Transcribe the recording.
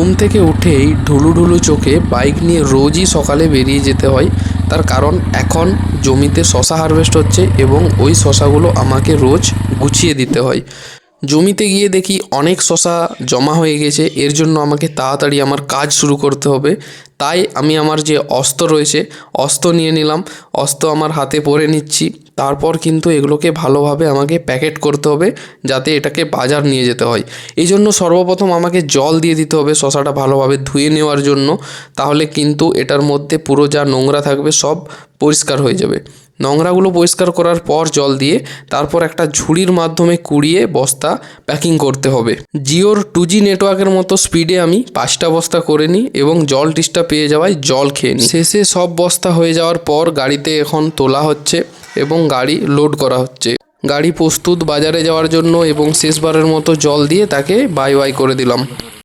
ঘুম থেকে উঠেই ঢুলু ঢুলু চোখে বাইক নিয়ে রোজই সকালে বেরিয়ে যেতে হয়। তার কারণ এখন জমিতে শশা হারভেস্ট হচ্ছে এবং ওই শশাগুলো আমাকে রোজ গুছিয়ে দিতে হয়। জমিতে গিয়ে দেখি অনেক শশা জমা হয়ে গেছে, এর জন্য আমাকে তাড়াতাড়ি আমার কাজ শুরু করতে হবে। তাই আমি আমার যে অস্ত্র রয়েছে অস্ত্র নিয়ে নিলাম, অস্ত্র আমার হাতে পরে নিচ্ছি। তারপর কিন্তু এগুলোকে ভালোভাবে আমাকে প্যাকেট করতে হবে যাতে এটাকে বাজার নিয়ে যেতে হয়। এই জন্য সর্বপ্রথম আমাকে জল দিয়ে দিতে হবে শশাটা ভালোভাবে ধুয়ে নেওয়ার জন্য, তাহলে কিন্তু এটার মধ্যে পুরো যা নোংরা থাকবে সব পরিষ্কার হয়ে যাবে। নোংরাগুলো পরিষ্কার করার পর জল দিয়ে তারপর একটা ঝুড়ির মাধ্যমে কুড়িয়ে বস্তা প্যাকিং করতে হবে। জিওর 2G নেটওয়ার্কের মতো স্পিডে আমি 5টা বস্তা করে নিই এবং জল টিস্টা পেয়ে যাওয়ায় জল খেয়ে নিই। শেষে সব বস্তা হয়ে যাওয়ার পর গাড়িতে এখন তোলা হচ্ছে এবং গাড়ি লোড করা হচ্ছে। গাড়ি প্রস্তুত বাজারে যাওয়ার জন্য এবং শেষবারের মতো জল দিয়ে তাকে বাই বাই করে দিলাম।